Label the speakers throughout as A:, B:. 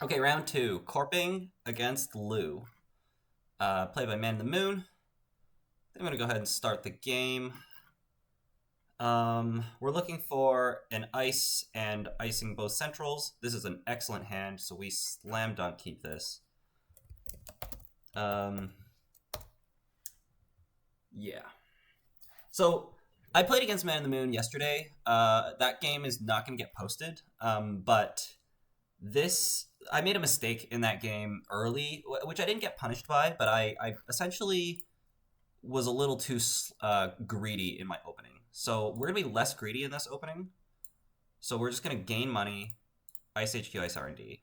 A: Okay, round two. Corping against Loup. Played by Man in the Moon. I'm going to go ahead and start the game. We're looking for an ice and icing both centrals. This is an excellent hand, so we slam dunk keep this. Yeah. So I played against Man in the Moon yesterday. That game is not going to get posted. But this, I made a mistake in that game early, which I didn't get punished by, but I essentially was a little too greedy in my opening. So we're gonna be less greedy in this opening. So we're just gonna gain money, Ice HQ, Ice R&D.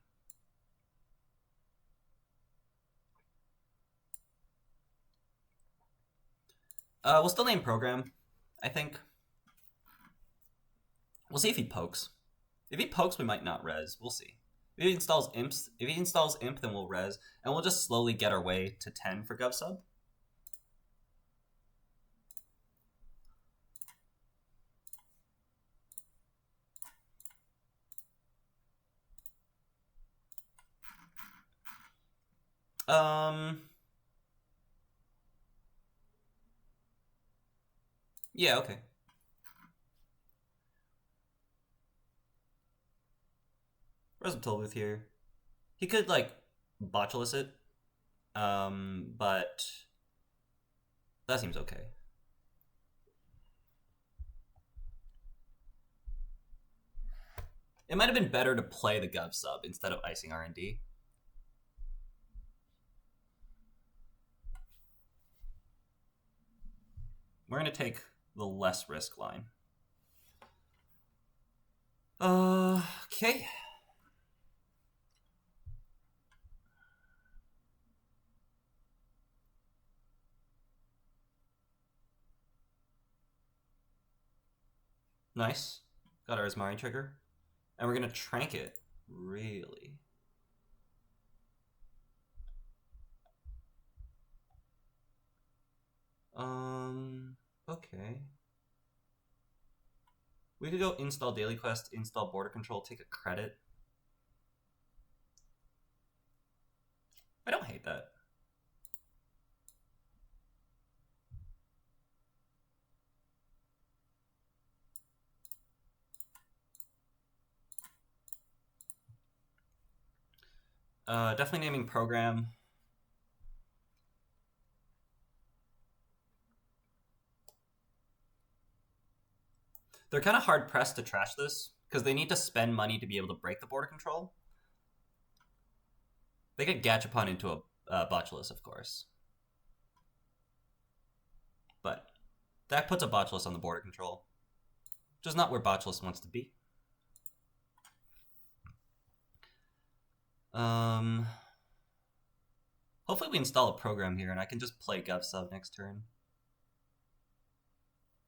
A: We'll still name program, I think. We'll see if he pokes. If he pokes, we might not res. We'll see. If he installs imps, imp, then we'll res, and we'll just slowly get our way to 10 for gov sub. Yeah, okay. Res a toll booth here. He could like botulus it, but that seems okay. It might have been better to play the gov sub instead of icing R&D. We're going to take the less risk line. Okay. Nice. Got our Ismari trigger. And we're going to trank it. Really. Okay. We could go install daily quest, install border control, take a credit. I don't hate that. Definitely naming program. They're kind of hard pressed to trash this because they need to spend money to be able to break the border control. They could Gachapon into a Botulus, of course. But that puts a Botulus on the border control, which is not where Botulus wants to be. Hopefully we install a program here and I can just play Gov Sub next turn.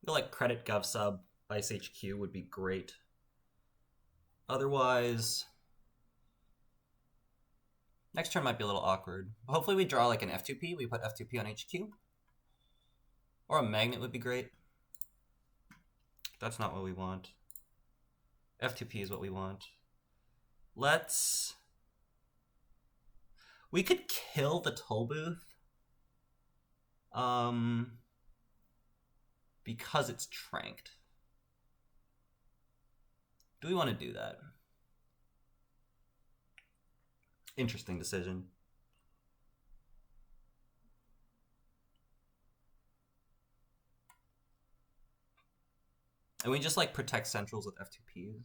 A: I feel like credit Gov Sub, Ice HQ would be great. Otherwise, next turn might be a little awkward. Hopefully we draw like an F2P. We put F2P on HQ. Or a magnet would be great. That's not what we want. F2P is what we want. Let's... We could kill the toll booth. Because it's tranked. Do we want to do that? Interesting decision. And we just like protect centrals with F2Ps.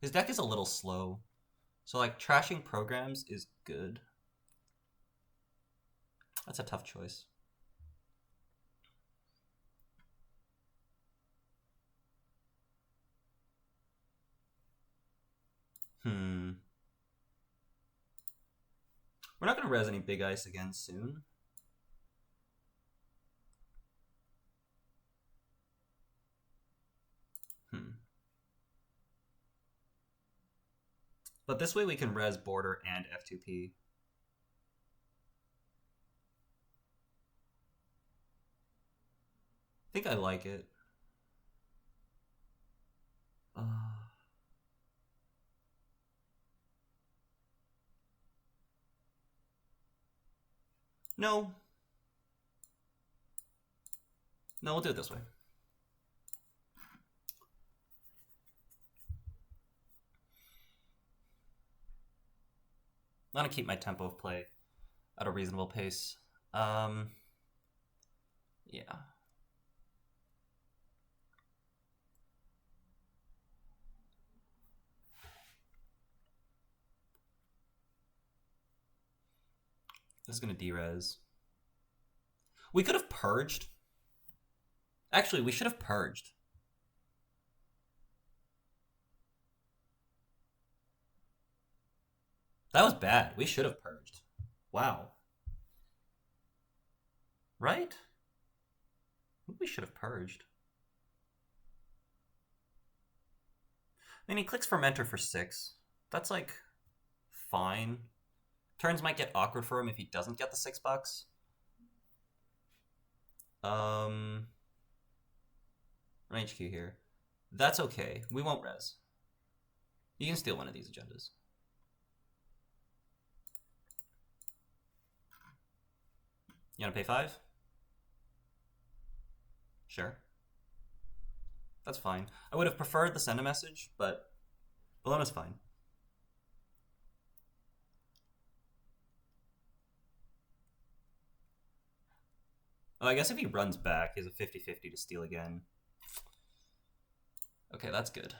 A: His deck is a little slow. So like trashing programs is good. That's a tough choice. We're not going to res any big ice again soon. But this way we can res border and F2P. I think I like it. No. No, we'll do it this way. I'm gonna keep my tempo of play at a reasonable pace. Yeah. This is gonna derez. We could have purged. Actually, we should have purged. That was bad. We should have purged. Wow. Right? I think we should have purged. I mean, he clicks Fermenter for 6. That's like fine. Turns might get awkward for him if he doesn't get the $6. Run HQ here. That's okay. We won't res. You can steal one of these agendas. You want to pay 5? Sure. That's fine. I would have preferred the send a message, but Bologna's fine. Oh, I guess if he runs back, he has a 50-50 to steal again. Okay, that's good.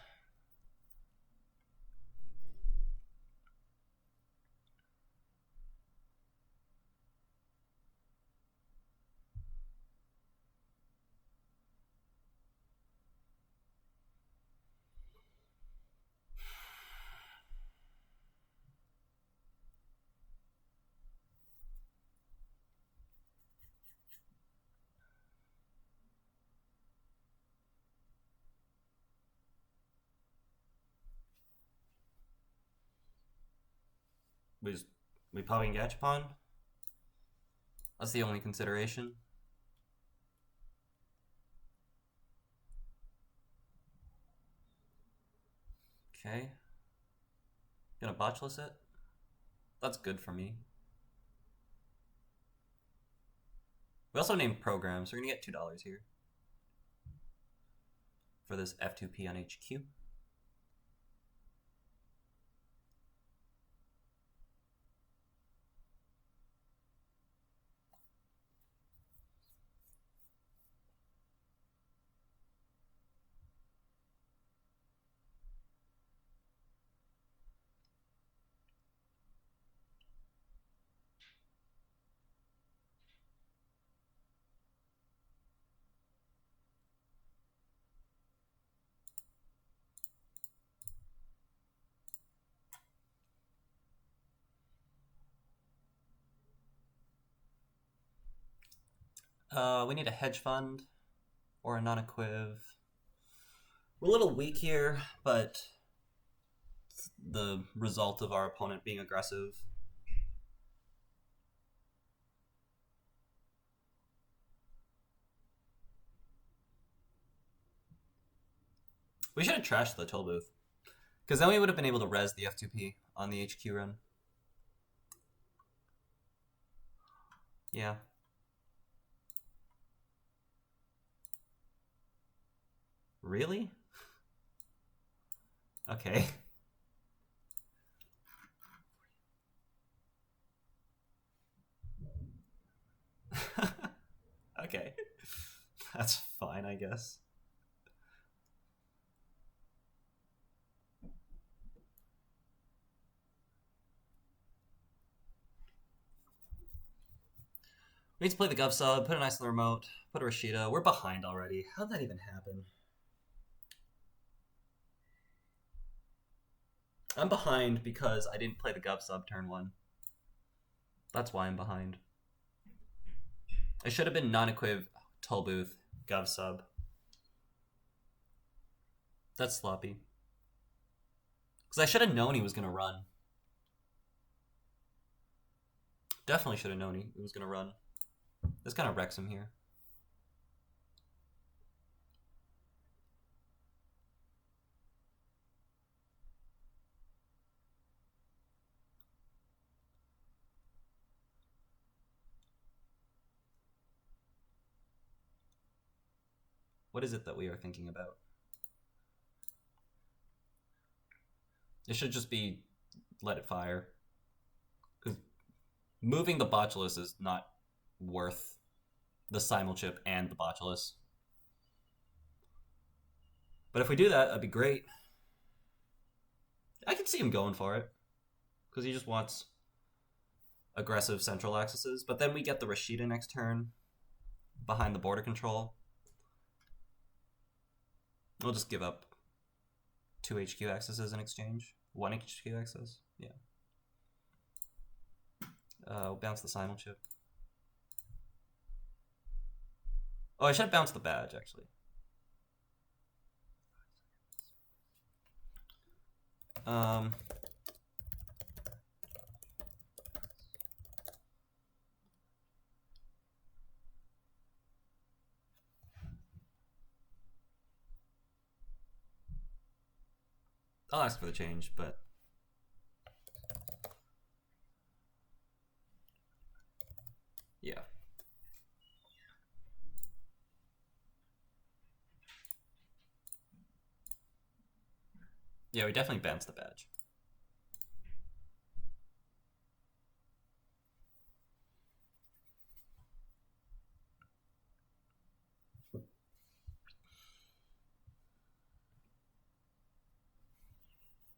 A: We popping Gachapon? That's the only consideration. Okay. Gonna botchless it? That's good for me. We also named programs, so we're gonna get $2 here. For this F2P on HQ. We need a hedge fund or a non-equiv. We're a little weak here, but the result of our opponent being aggressive. We should have trashed the toll booth, because then we would have been able to res the F2P on the HQ run. Yeah. Really? Okay. Okay. That's fine, I guess. We need to play the Gov sub, put a nice little remote, put a Rashida. We're behind already. How'd that even happen? I'm behind because I didn't play the Gov sub turn 1. That's why I'm behind. I should have been non-equiv, toll booth, Gov sub. That's sloppy. Because I should have known he was going to run. Definitely should have known he was going to run. This kind of wrecks him here. What is it that we are thinking about? It should just be let it fire. Because moving the Botulus is not worth the Simulchip and the Botulus. But if we do that, that'd be great. I can see him going for it. Because he just wants aggressive central accesses. But then we get the Rashida next turn behind the border control. We'll just give up 2 HQ accesses in exchange. 1 HQ access? Yeah. We'll bounce the Simulchip. Oh, I should have bounced the badge, actually. I'll ask for the change, but yeah. Yeah, we definitely bounced the badge.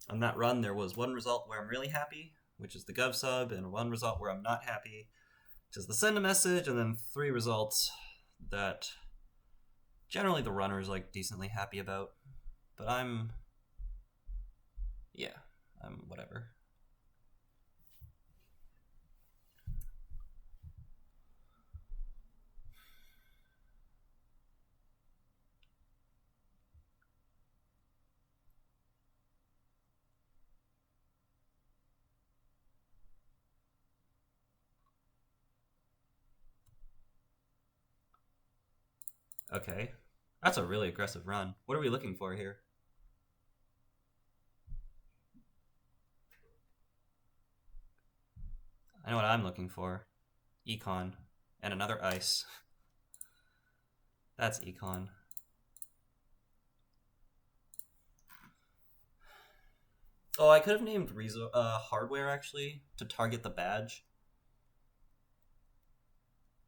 A: On that run, there was one result where I'm really happy, which is the Gov sub, and one result where I'm not happy, which is the send a message, and then 3 results that generally the runner's like decently happy about. But I'm whatever. Okay. That's a really aggressive run. What are we looking for here? I know what I'm looking for. Econ. And another ice. That's Econ. Oh, I could have named hardware, actually, to target the badge.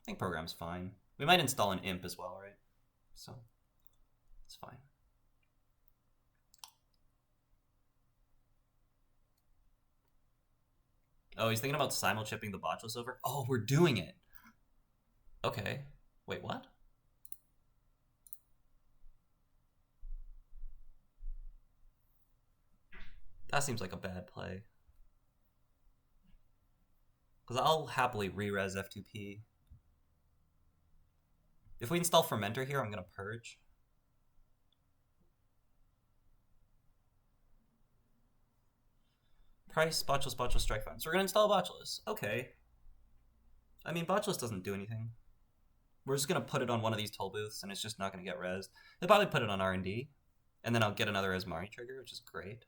A: I think program's fine. We might install an imp as well, right? So, it's fine. Oh, he's thinking about simulchipping the Botulus over? Oh, we're doing it! Okay. Wait, what? That seems like a bad play. Because I'll happily re-res F2P. If we install Fermenter here, I'm going to purge. Price, Botulus, Botulus, Strike Fine. So we're going to install Botulus. Okay. I mean, Botulus doesn't do anything. We're just going to put it on one of these toll booths, and it's just not going to get rezzed. They'll probably put it on R&D, and then I'll get another Asmari trigger, which is great.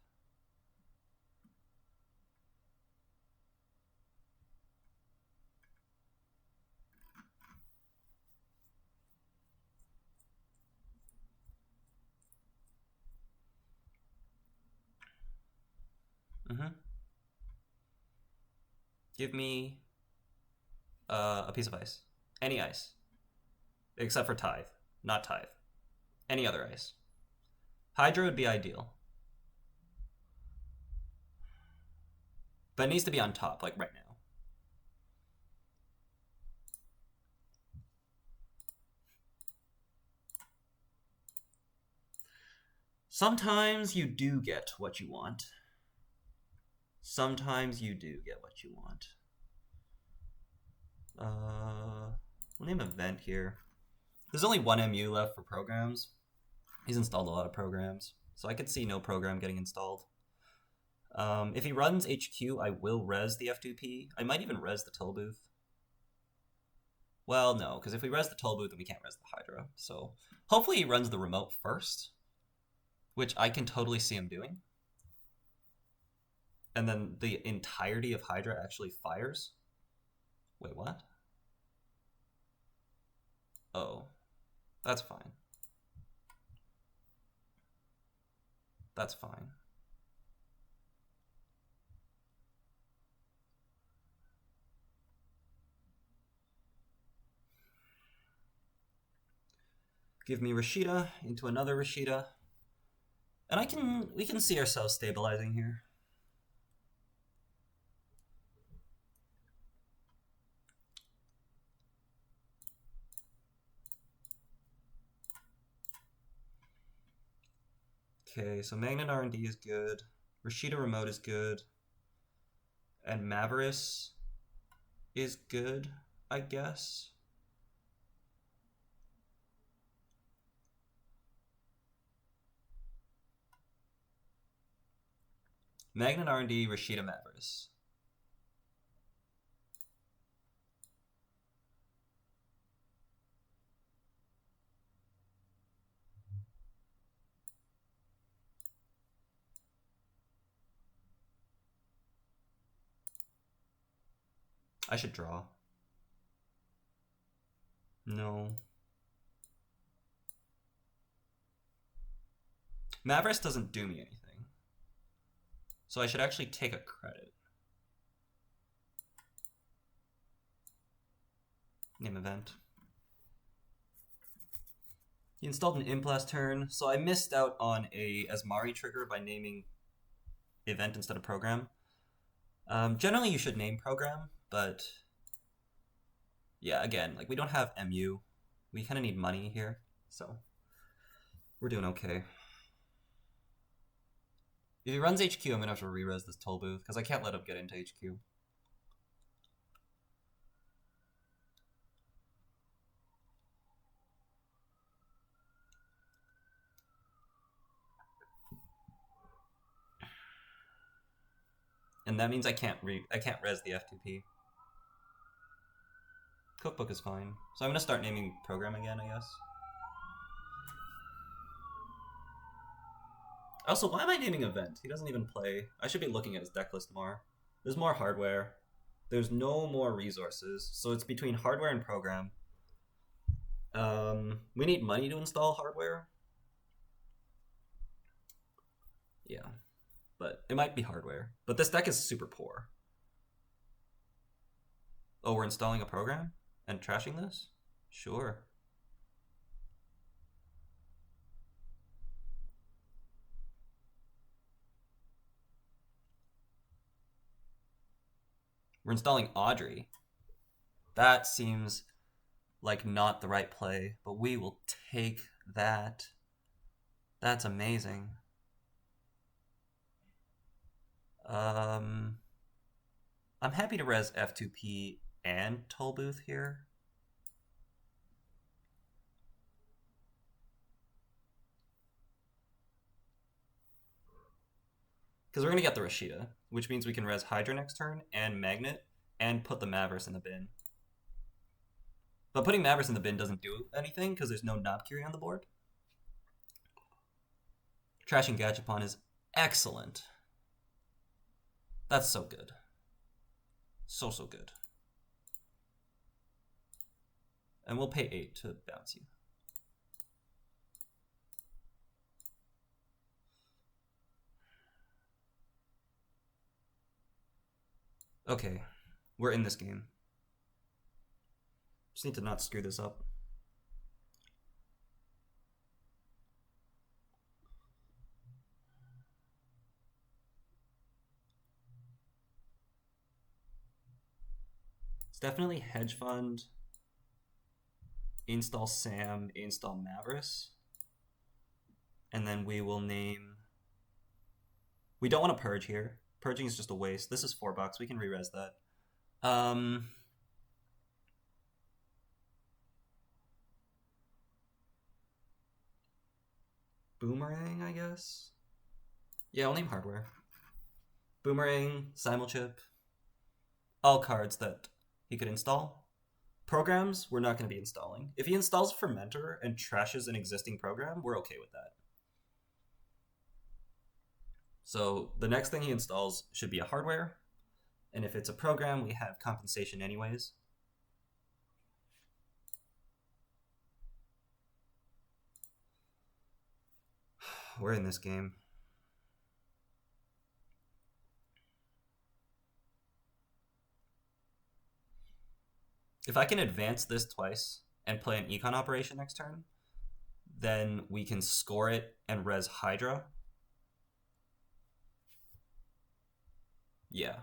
A: Give me a piece of ice. Any ice. Except for Tithe. Not Tithe. Any other ice. Hydra would be ideal. But it needs to be on top, like right now. Sometimes you do get what you want. Sometimes you do get what you want. We'll name event here. There's only 1 MU left for programs. He's installed a lot of programs, so I could see no program getting installed. If he runs HQ, I will res the F2P. I might even res the toll booth. Well, no, because if we res the toll booth, then we can't res the Hydra. So hopefully he runs the remote first, which I can totally see him doing. And then the entirety of Hydra actually fires. Wait, what? Oh, that's fine. That's fine. Give me Rashida into another Rashida. And we can see ourselves stabilizing here. Okay, so Magnet R&D is good. Rashida Remote is good. And Mavericks is good, I guess. Magnet R&D, Rashida Mavericks. I should draw. No. Mavericks doesn't do me anything. So I should actually take a credit. Name event. He installed an imp last turn, so I missed out on a Asmari trigger by naming event instead of program. Generally you should name program, but yeah, again, like we don't have MU. We kind of need money here, so we're doing okay. If he runs HQ, I'm gonna have to re-res this toll booth because I can't let him get into HQ. And that means I can't res the F2P. Cookbook is fine. So I'm gonna start naming program again, I guess. Also, why am I naming event? He doesn't even play. I should be looking at his deck list more. There's more hardware. There's no more resources. So it's between hardware and program. We need money to install hardware. Yeah. But it might be hardware. But this deck is super poor. Oh, we're installing a program? And trashing this? Sure. We're installing Audrey. That seems like not the right play, but we will take that. That's amazing. I'm happy to res F2P and toll booth here. Because we're going to get the Rashida, which means we can res Hydra next turn and Magnet and put the Mavericks in the bin. But putting Mavericks in the bin doesn't do anything because there's no Knobkiri on the board. Trashing Gachapon is excellent. That's so good. So good. And we'll pay 8 to bounce you. Okay, we're in this game. Just need to not screw this up. It's definitely hedge fund. Install Sam, install Mavericks. And then we will name... We don't want to purge here. Purging is just a waste. This is $4. We can re-res that. Boomerang, I guess? Yeah, I'll name hardware. Boomerang, Simulchip. All cards that he could install. Programs, we're not going to be installing. If he installs Fermenter and trashes an existing program, we're okay with that. So the next thing he installs should be a hardware. And if it's a program, we have compensation anyways. We're in this game. If I can advance this twice and play an econ operation next turn, then we can score it and res Hydra. Yeah.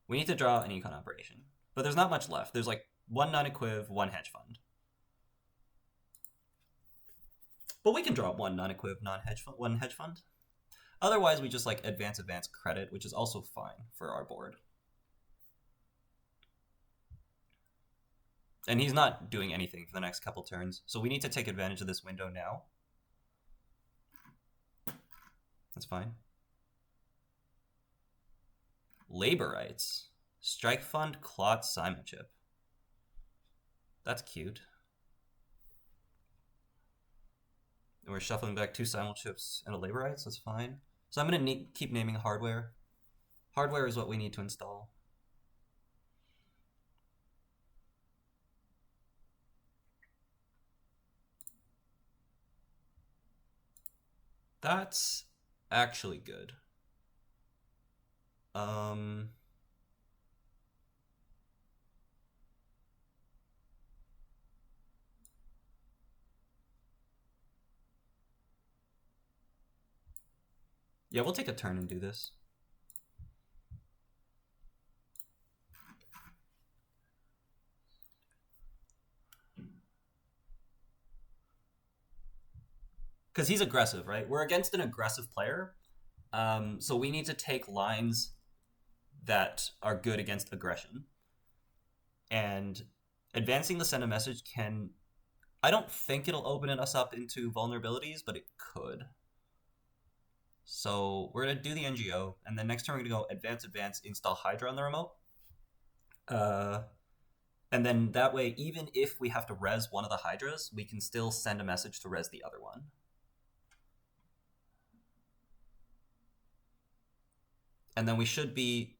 A: We need to draw an econ operation. But there's not much left. There's like one non-equiv, one hedge fund. But we can draw one non-equiv, one hedge fund. Otherwise, we just like advance credit, which is also fine for our board. And he's not doing anything for the next couple turns, so we need to take advantage of this window now. That's fine. Labor rights. Strike fund, Clot, Simon chip. That's cute. And we're shuffling back 2 simul chips and a labor rights. That's fine. So I'm going to keep naming hardware. Hardware is what we need to install. That's actually good. Yeah, we'll take a turn and do this. Because he's aggressive, right? We're against an aggressive player. So we need to take lines that are good against aggression. And advancing the send a message can... I don't think it'll open us up into vulnerabilities, but it could. So we're going to do the NGO, and then next turn we're going to go advance, install Hydra on the remote. And then that way, even if we have to res one of the Hydras, we can still send a message to res the other one. And then we should be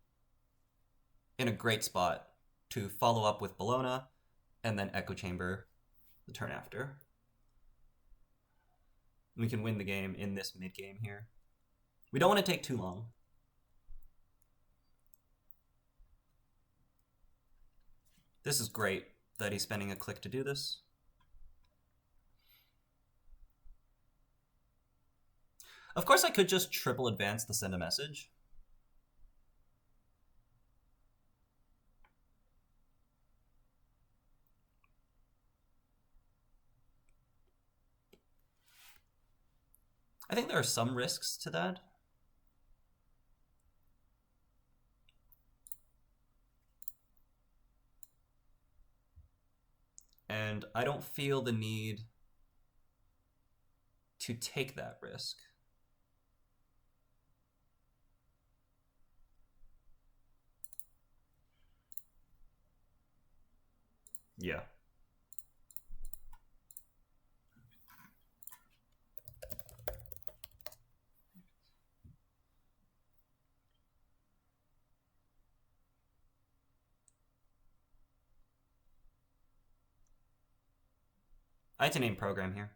A: in a great spot to follow up with Bologna and then Echo Chamber the turn after. We can win the game in this mid-game here. We don't want to take too long. This is great that he's spending a click to do this. Of course, I could just triple advance the send a message. I think there are some risks to that. And I don't feel the need to take that risk. Yeah. I had to name program here.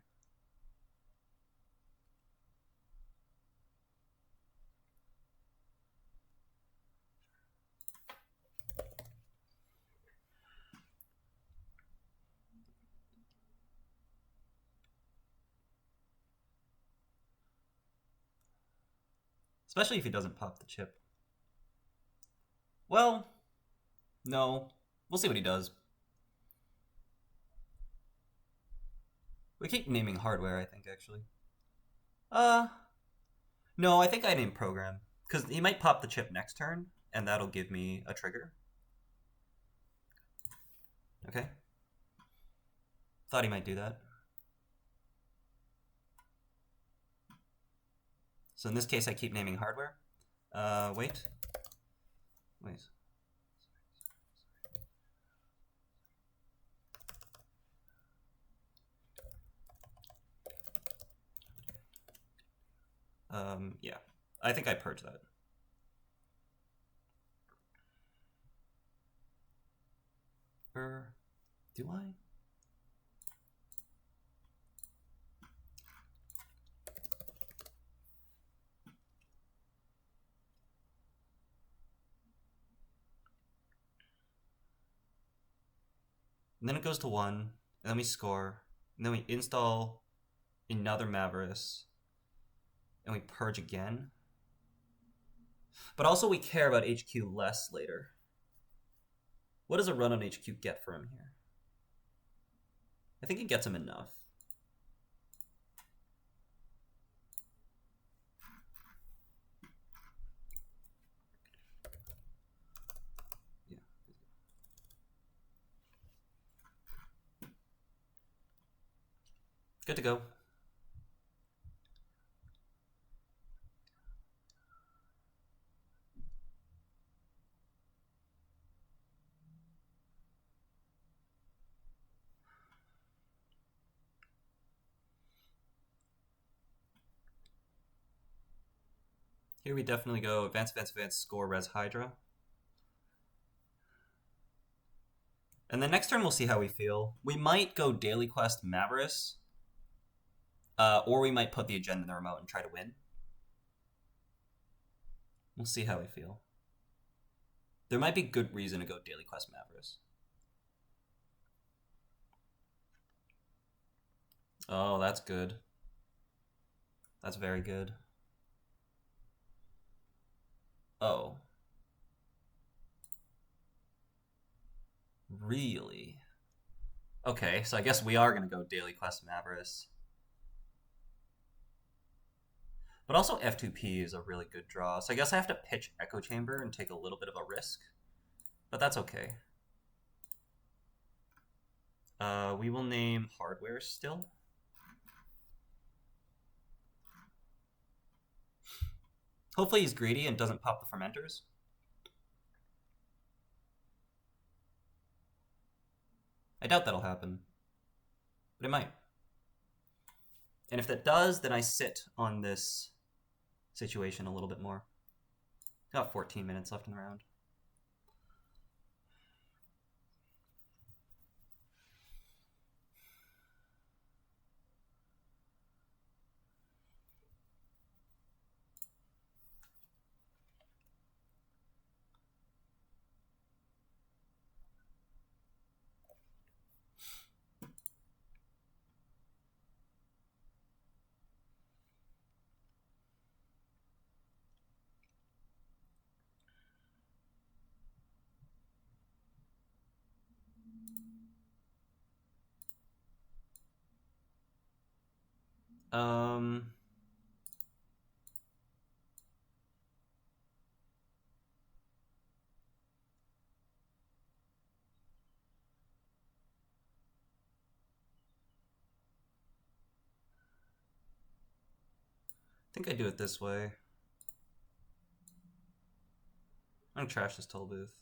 A: Especially if he doesn't pop the chip. Well, no. We'll see what he does. We keep naming hardware, I think, actually. No, I think I named program. Because he might pop the chip next turn, and that'll give me a trigger. Okay. Thought he might do that. So in this case, I keep naming hardware. Wait. Yeah. I think I purged that. Do I? And then it goes to 1, and then we score, and then we install another Maverick, and we purge again. But also we care about HQ less later. What does a run on HQ get for him here? I think it gets him enough. Yeah. Good to go. Here we definitely go advance, advance, advance, score, res Hydra. And then next turn we'll see how we feel. We might go daily quest Maverick, or we might put the agenda in the remote and try to win. We'll see how we feel. There might be good reason to go daily quest Maverick. Oh, that's good. That's very good. Oh. Really? Okay, so I guess we are going to go daily quest Maverick. But also F2P is a really good draw, so I guess I have to pitch Echo Chamber and take a little bit of a risk. But that's okay. We will name hardware still. Hopefully he's greedy and doesn't pop the fermenters. I doubt that'll happen, but it might. And if that does, then I sit on this situation a little bit more. Got 14 minutes left in the round. I think I do it this way. I'm gonna trash this toll booth.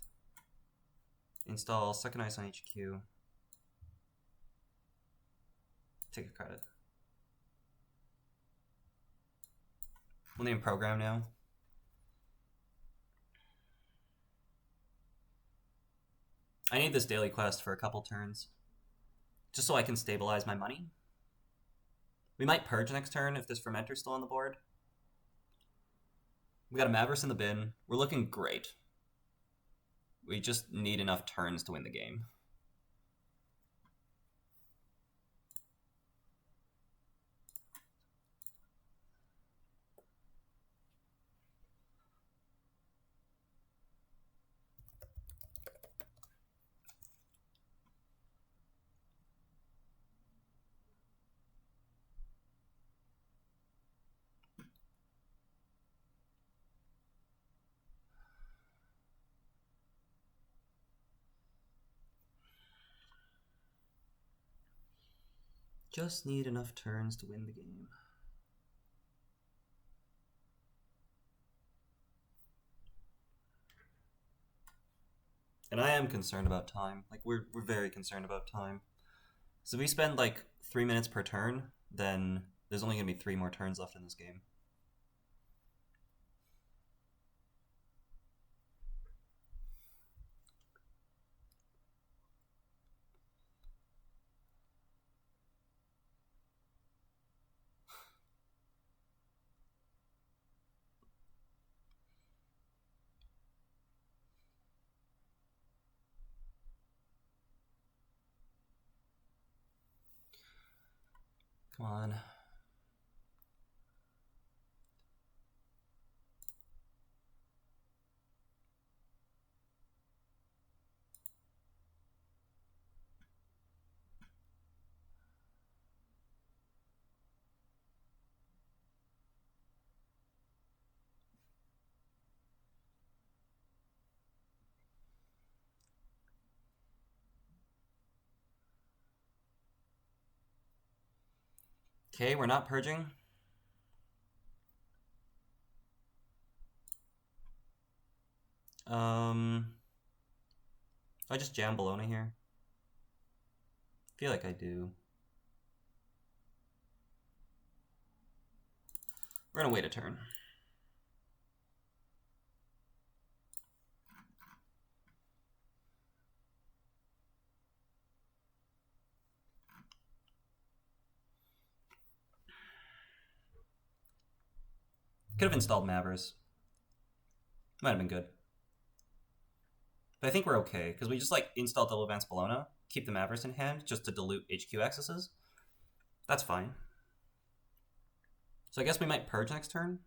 A: Install second ice on HQ. Take a credit. We'll name program now. I need this daily quest for a couple turns, just so I can stabilize my money. We might purge next turn if this fermenter's still on the board. We got a Maverick in the bin. We're looking great. We just need enough turns to win the game. Just need enough turns to win the game. And I am concerned about time. Like, we're very concerned about time. So if we spend like 3 minutes per turn, then there's only going to be 3 more turns left in this game. Come on. Okay, we're not purging. I just jam Bologna here. Feel like I do. We're gonna wait a turn. Could have installed Mavericks. Might have been good. But I think we're okay, because we just like install Double Advance Bologna, keep the Mavericks in hand just to dilute HQ accesses. That's fine. So I guess we might purge next turn.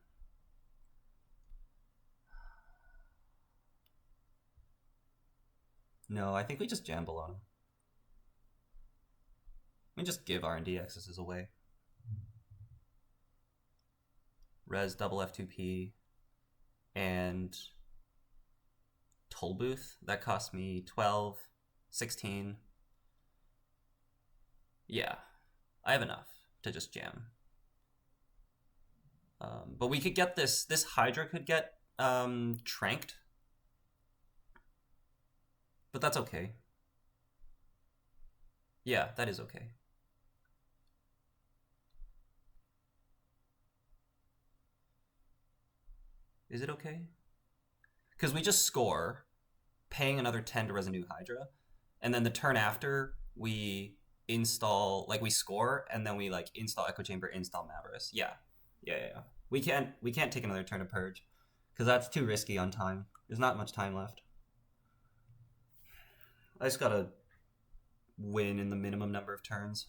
A: No, I think we just jam Bologna. We just give R&D accesses away. Res double F2P and Toll Booth. That cost me 12, 16. Yeah, I have enough to just jam. But we could get this Hydra could get tranked. But that's okay. Yeah, that is okay. Is it okay? Because we just score, paying another 10 to res a new Hydra, and then the turn after we install, like we score, and then we like install Echo Chamber, install Mavericks. Yeah. We can't take another turn to purge, because that's too risky on time. There's not much time left. I just gotta win in the minimum number of turns.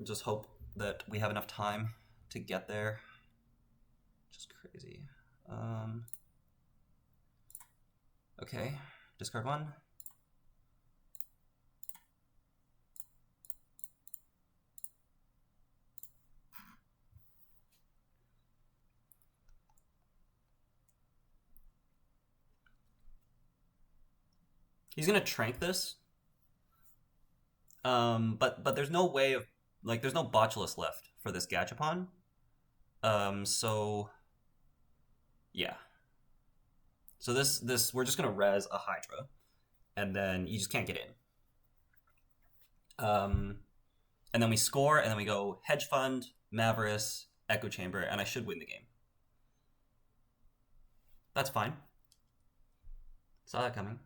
A: Just hope that we have enough time to get there. Just crazy. Okay, discard one. He's gonna trank this. But there's no way of, like, there's no Botulus left for this Gachapon. So yeah. So this we're just gonna res a Hydra, and then you just can't get in. And then we score, and then we go Hedge Fund, Mavericks, Echo Chamber, and I should win the game. That's fine. Saw that coming.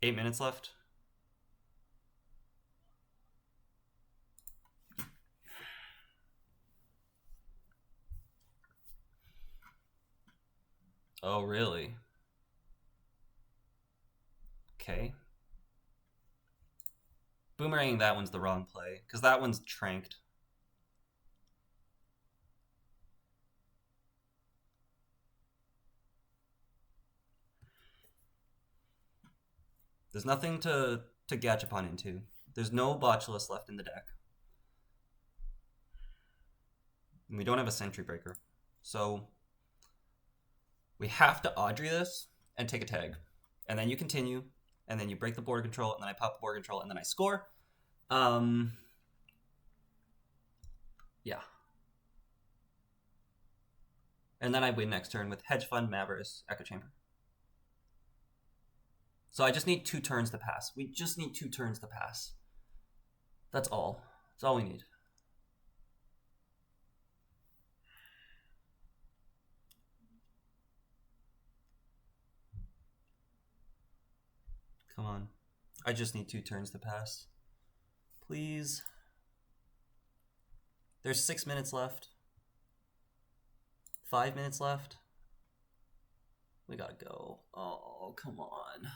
A: Eight minutes left. Oh, really? Okay. Boomeranging that one's the wrong play, because that one's tranked. There's nothing to Gachapon into. There's no Botulus left in the deck. And we don't have a Sentry Breaker. So we have to Audrey this and take a tag. And then you continue, and then you break the board control, and then I pop the board control, and then I score. Yeah. And then I win next turn with Hedge Fund, Mavericks, Echo Chamber. So I just need 2 turns to pass. We just need 2 turns to pass. That's all. That's all we need. Come on. I just need 2 turns to pass. Please. There's 6 minutes left. 5 minutes left. We gotta go. Oh, come on.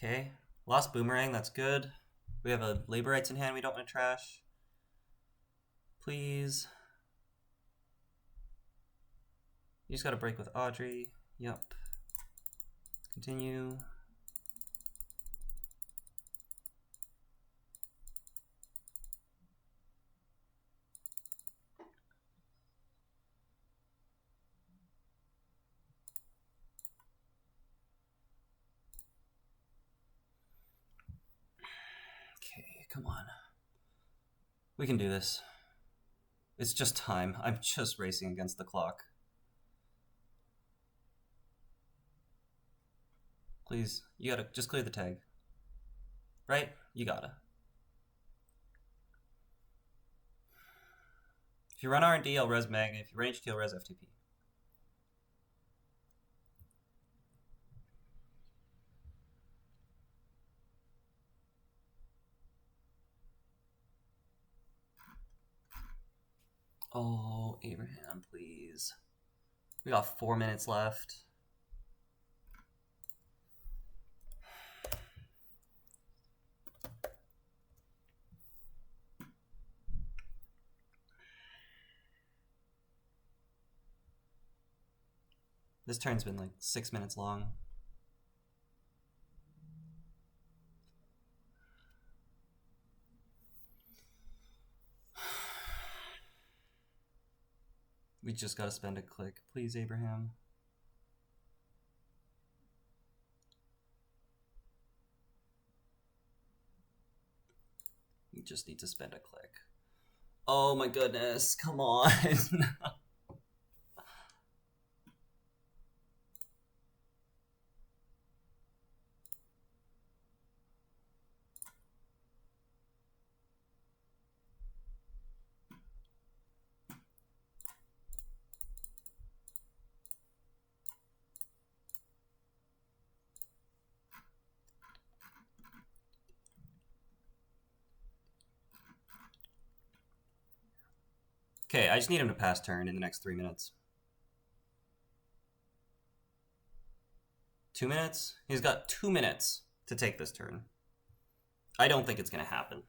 A: Okay, lost boomerang, that's good. We have a labor rights in hand we don't want to trash. Please. You just gotta break with Audrey. Yep. Continue. Okay, come on. We can do this. It's just time. I'm just racing against the clock. Please, you gotta just clear the tag. Right? You gotta. If you run R&D, I'll res Magnet. If you run HT, I'll res FTP. Oh, Abraham, please. We got 4 minutes left. This turn's been like 6 minutes long. We just gotta spend a click. Please, Abraham. We just need to spend a click. Oh my goodness, come on. Okay, I just need him to pass turn in the next 3 minutes. 2 minutes? He's got 2 minutes to take this turn. I don't think it's gonna happen.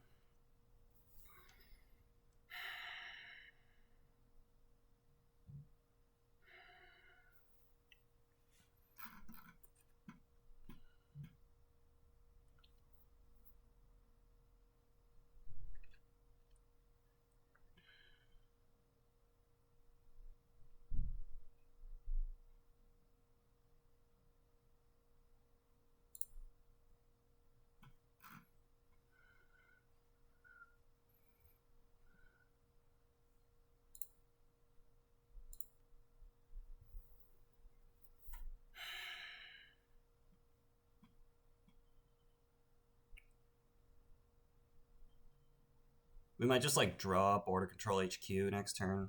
A: We might just like draw border control HQ next turn.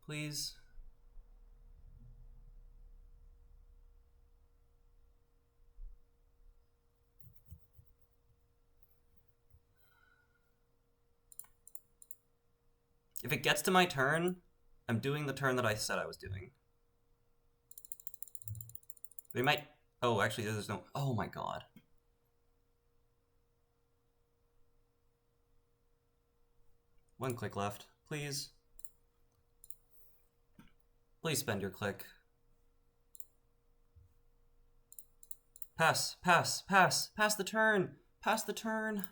A: Please. If it gets to my turn, I'm doing the turn that I said I was doing. They might... Oh, actually, there's no... Oh my god. One click left, please. Please spend your click. Pass, pass, pass, pass the turn, pass the turn.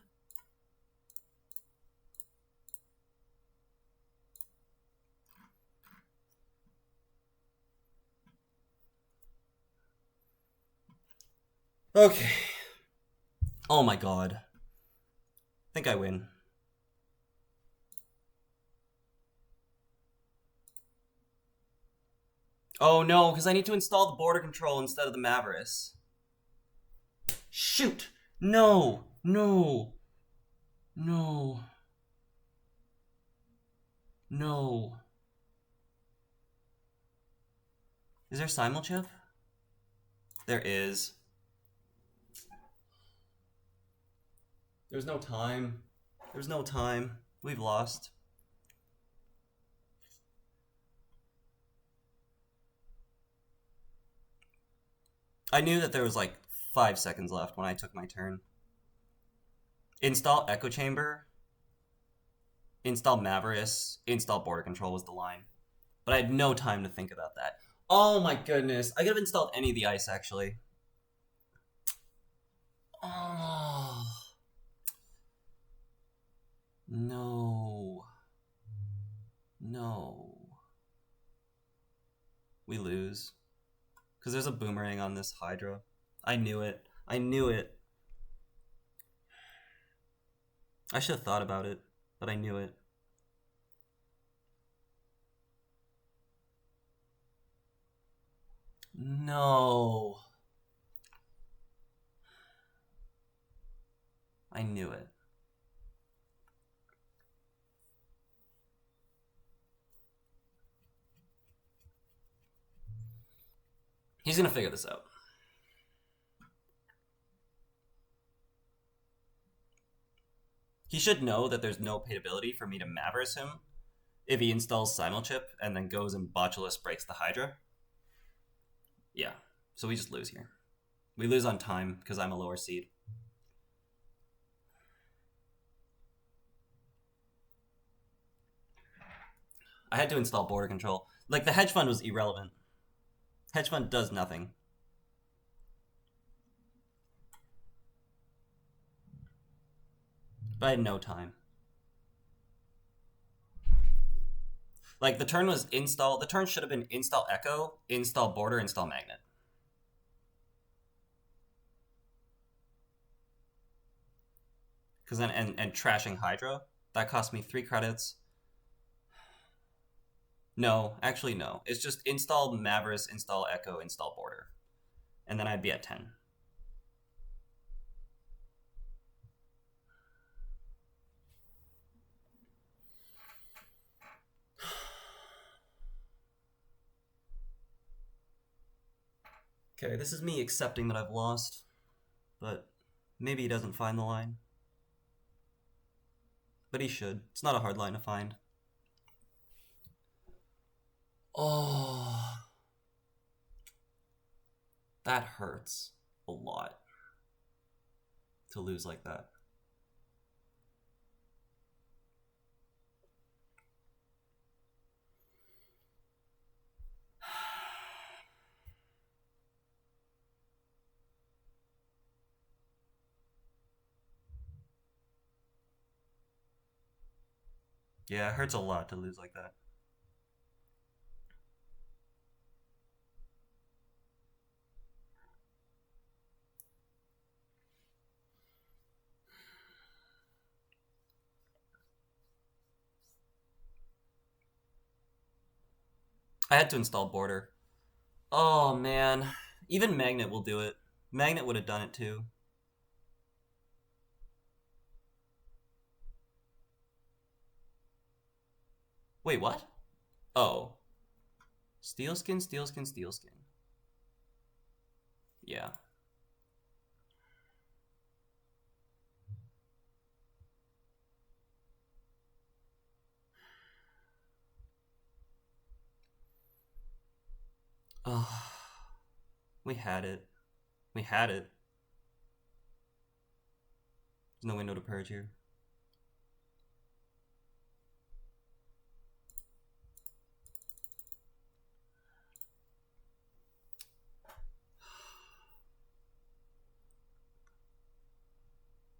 A: Okay. Oh my god. I think I win. Oh no, because I need to install the border control instead of the Mavericks. Shoot! No! No! No! No! Is there simulchip? There is. There's no time. There's no time. We've lost. I knew that there was like 5 seconds left when I took my turn. Install Echo Chamber, install Mavericks, install Border Control was the line. But I had no time to think about that. Oh my goodness. I could have installed any of the ice, actually. Oh. No. No. We lose. Because there's a boomerang on this Hydra. I knew it. I knew it. I should have thought about it, but I knew it. No. I knew it. He's gonna figure this out. He should know that there's no paidability for me to Mavericks him if he installs Simulchip and then goes and Botulus breaks the Hydra. Yeah, so we just lose here. We lose on time because I'm a lower seed. I had to install border control. Like, the hedge fund was irrelevant. Hedge fund does nothing. But I had no time. Like, the turn was install. The turn should have been install Echo, install border, install magnet. Because then, and trashing Hydra, that cost me 3 credits. No, actually no. It's just install Mavericks, install Echo, install border. And then I'd be at 10. Okay, this is me accepting that I've lost. But maybe he doesn't find the line. But he should. It's not a hard line to find. Oh. That hurts a lot to lose like that. Yeah, it hurts a lot to lose like that. I had to install border. Oh man, even magnet will do it. Magnet would have done it too. Wait, what? Oh. Steel skin, steel skin, steel skin. Yeah. Oh. We had it. We had it. There's no window to purge here.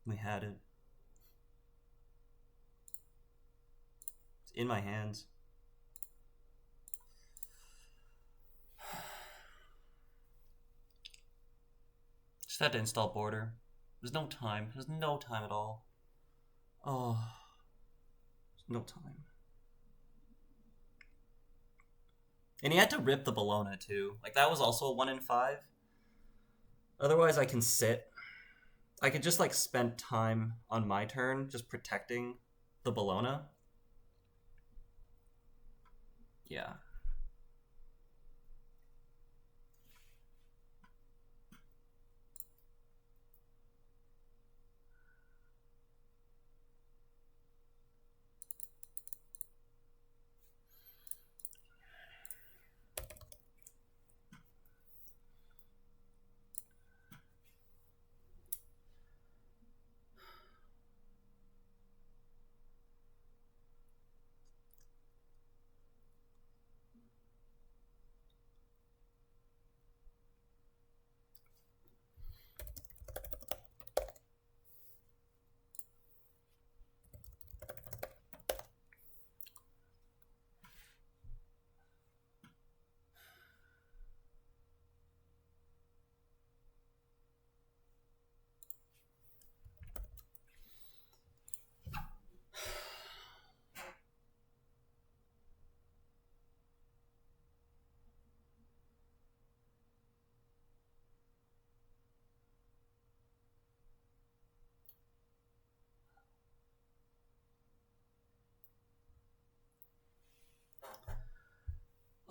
A: We had it. It's in my hands. Just had to install border. There's no time. There's no time at all. Oh, there's no time. And he had to rip the Bologna too. Like that was also a 1 in 5. Otherwise, I can sit. I could just like spend time on my turn just protecting the Bologna. Yeah.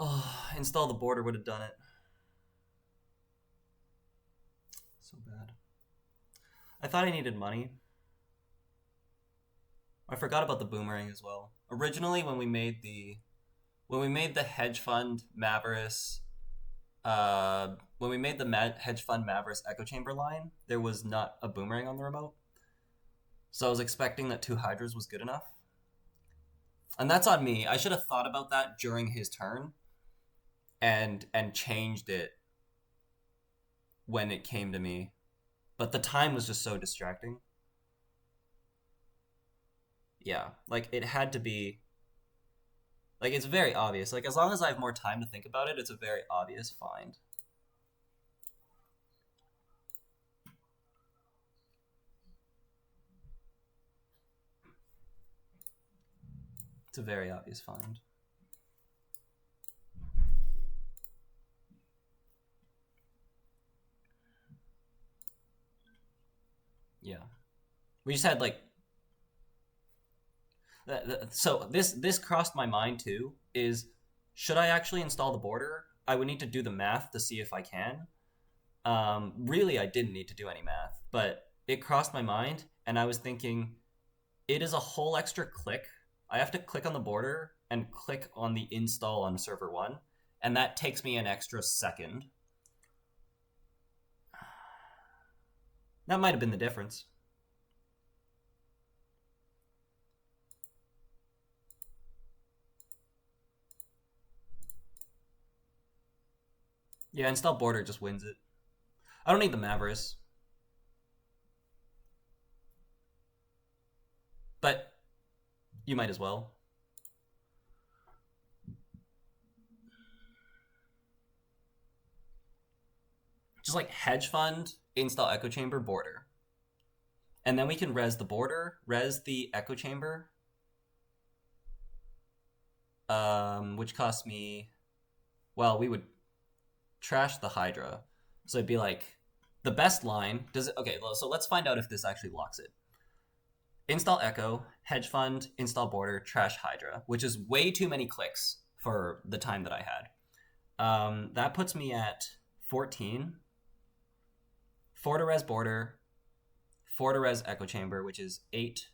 A: Oh, install the border would have done it. So bad. I thought I needed money. I forgot about the boomerang as well. Originally, when we made the hedge fund Mavericks, when we made the hedge fund Mavericks echo chamber line, there was not a boomerang on the remote. So I was expecting that 2 hydras was good enough. And that's on me. I should have thought about that during his turn and changed it when it came to me. But the time was just so distracting. Yeah, like it had to be like it's very obvious. Like as long as I have more time to think about it, it's a very obvious find. It's a very obvious find. Yeah. We just had like so this crossed my mind too is should I actually install the border? I would need to do the math to see if I can. Really I didn't need to do any math, but it crossed my mind and I was thinking it is a whole extra click. I have to click on the border and click on the install on server 1 and that takes me an extra second. That might have been the difference. Yeah, install border just wins it. I don't need the Mavericks. But you might as well. Just like hedge fund, install echo chamber, border. And then we can res the border, res the echo chamber. Which costs me, well, we would trash the Hydra. So it'd be like the best line. Does it? Okay, so let's find out if this actually locks it. Install Echo, Hedge Fund, install Border, trash Hydra, which is way too many clicks for the time that I had. That puts me at 14. 4 to res Border, 4 to res Echo Chamber, which is 8,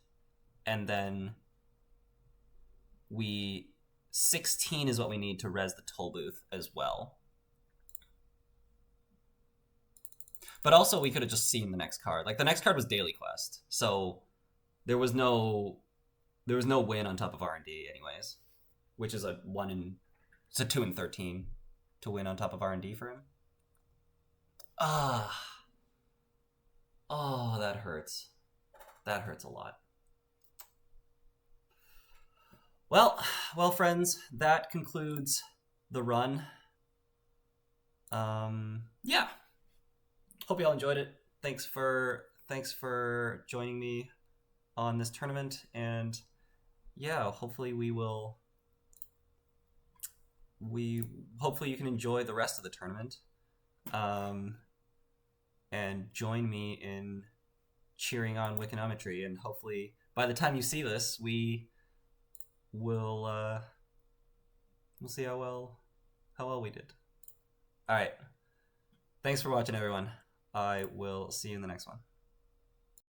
A: and then 16 is what we need to res the toll booth as well. But also we could have just seen the next card. Like the next card was Daily Quest, so there was no win on top of R&D anyways, which is it's a 2 in 13 to win on top of R&D for him. Oh, that hurts. that hurts a lot. Well, friends, that concludes the run. Yeah. Hope you all enjoyed it. Thanks for joining me on this tournament, and yeah, hopefully hopefully you can enjoy the rest of the tournament, and join me in cheering on Wikinometry, and hopefully by the time you see this, we'll see how well we did. All right. Thanks for watching, everyone. I will see you in the next one.